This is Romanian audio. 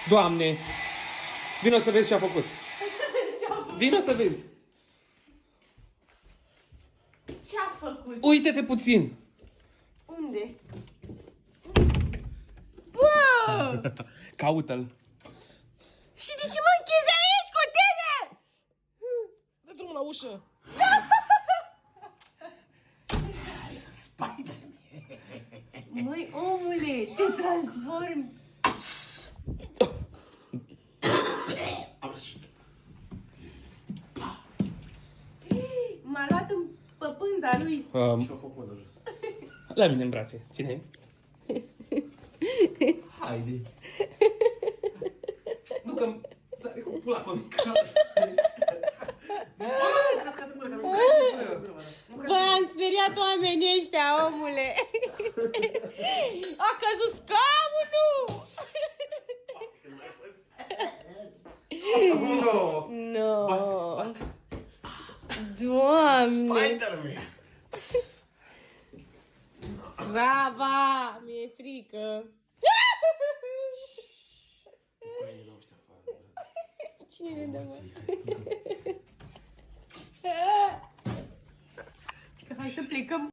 Doamne! Vino să vezi ce a făcut. Vino să vezi. Ce-a făcut? Uite-te puțin. Unde? Bă! Caută-l. Și de ce mă închizi aici cu tine? Dă drumul la ușă. Măi, omule, te transformi. M-a luat în păpânza lui. La mine în brațe. Ține. Haide. Nu că sare cu pula pe mine. Bă, am speriat oamenii ăștia, omule. A căzut scaunul. No. Doamne. Brava, mi-e frică. Cine ne dă, mă? Ce că hai să plecăm.